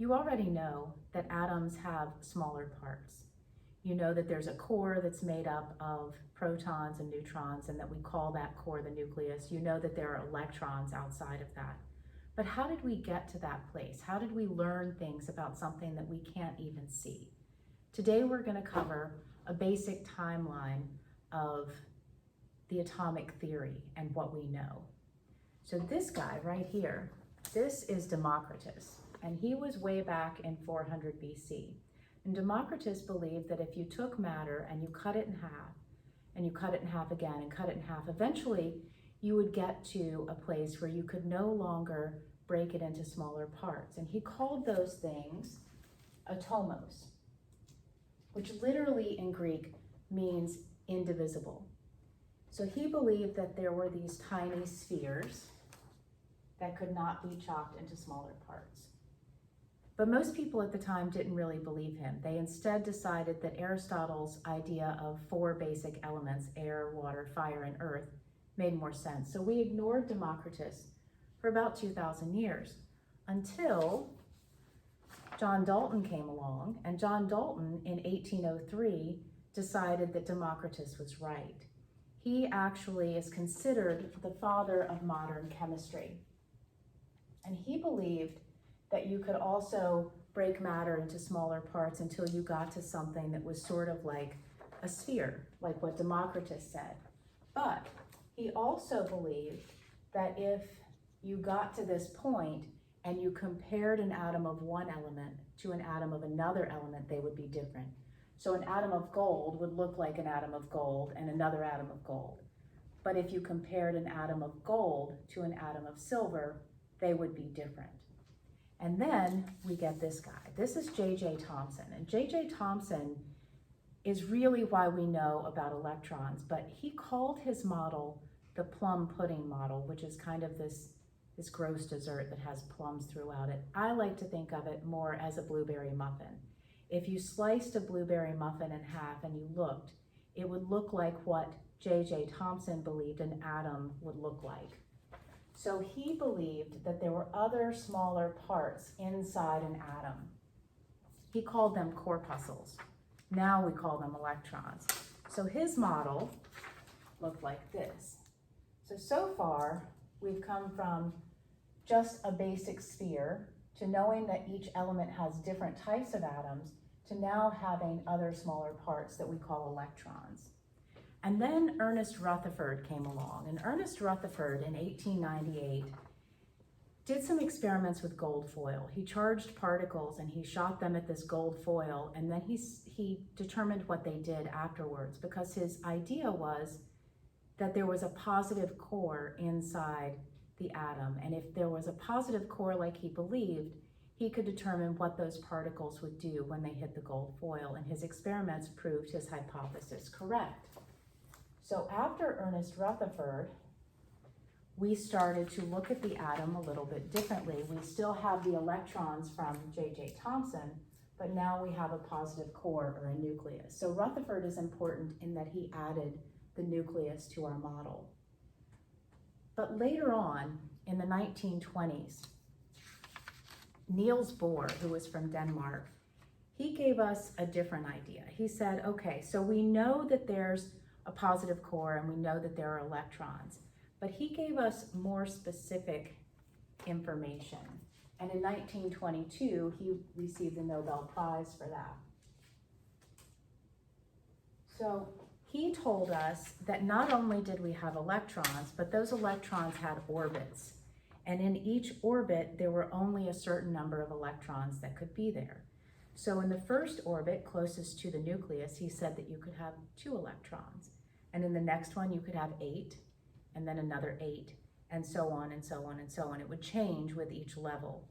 You already know that atoms have smaller parts. You know that there's a core that's made up of protons and neutrons, and that we call that core the nucleus. You know that there are electrons outside of that. But how did we get to that place? How did we learn things about something that we can't even see? Today we're going to cover a basic timeline of the atomic theory and what we know. So this guy right here, this is Democritus, and he was way back in 400 BC. And Democritus believed that if you took matter and you cut it in half, and you cut it in half again and cut it in half, eventually you would get to a place where you could no longer break it into smaller parts. And he called those things atomos, which literally in Greek means indivisible. So he believed that there were these tiny spheres that could not be chopped into smaller parts. But most people at the time didn't really believe him. They instead decided that Aristotle's idea of 4 basic elements, air, water, fire, and earth, made more sense. So we ignored Democritus for about 2,000 years until John Dalton came along, and John Dalton in 1803 decided that Democritus was right. He actually is considered the father of modern chemistry. And he believed that you could also break matter into smaller parts until you got to something that was sort of like a sphere, like what Democritus said. But he also believed that if you got to this point and you compared an atom of one element to an atom of another element, they would be different. So an atom of gold would look like an atom of gold and another atom of gold. But if you compared an atom of gold to an atom of silver, they would be different. And then we get this guy. This is J.J. Thomson. And J.J. Thomson is really why we know about electrons, but he called his model the plum pudding model, which is kind of this gross dessert that has plums throughout it. I like to think of it more as a blueberry muffin. If you sliced a blueberry muffin in half and you looked, it would look like what J.J. Thomson believed an atom would look like. So he believed that there were other smaller parts inside an atom. He called them corpuscles. Now we call them electrons. So his model looked like this. So far, we've come from just a basic sphere to knowing that each element has different types of atoms to now having other smaller parts that we call electrons. And then Ernest Rutherford came along, and Ernest Rutherford in 1898 did some experiments with gold foil. He charged particles and he shot them at this gold foil, and then he determined what they did afterwards, because his idea was that there was a positive core inside the atom, and if there was a positive core like he believed, he could determine what those particles would do when they hit the gold foil, and his experiments proved his hypothesis correct. So after Ernest Rutherford, we started to look at the atom a little bit differently. We still have the electrons from J.J. Thomson, but now we have a positive core or a nucleus. So Rutherford is important in that he added the nucleus to our model. But later on, in the 1920s, Niels Bohr, who was from Denmark, he gave us a different idea. He said, okay, so we know that there's a positive core and we know that there are electrons, but he gave us more specific information. And in 1922, he received the Nobel Prize for that. So he told us that not only did we have electrons, but those electrons had orbits. And in each orbit, there were only a certain number of electrons that could be there. So in the first orbit, closest to the nucleus, he said that you could have 2 electrons. And in the next one, you could have 8, and then another 8, and so on and so on and so on. It would change with each level.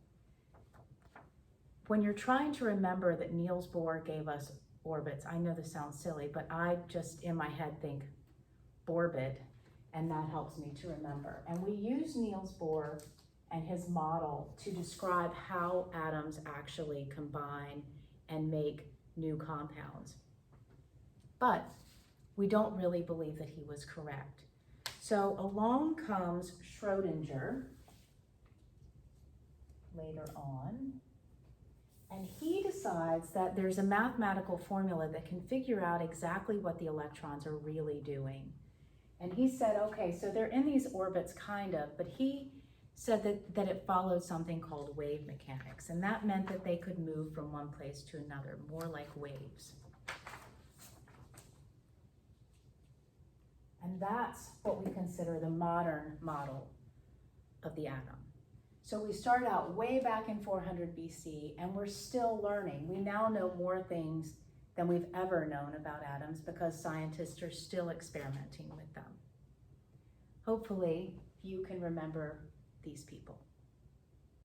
When you're trying to remember that Niels Bohr gave us orbits, I know this sounds silly, but I just in my head think Borbit, and that helps me to remember. And we use Niels Bohr and his model to describe how atoms actually combine and make new compounds. But we don't really believe that he was correct. So along comes Schrodinger later on, And he decides that there's a mathematical formula that can figure out exactly what the electrons are really doing. And he said, okay, so they're in these orbits kind of, but he said that it followed something called wave mechanics. And that meant that they could move from one place to another, more like waves. And that's what we consider the modern model of the atom. So we started out way back in 400 BC, and we're still learning. We now know more things than we've ever known about atoms because scientists are still experimenting with them. Hopefully, you can remember these people.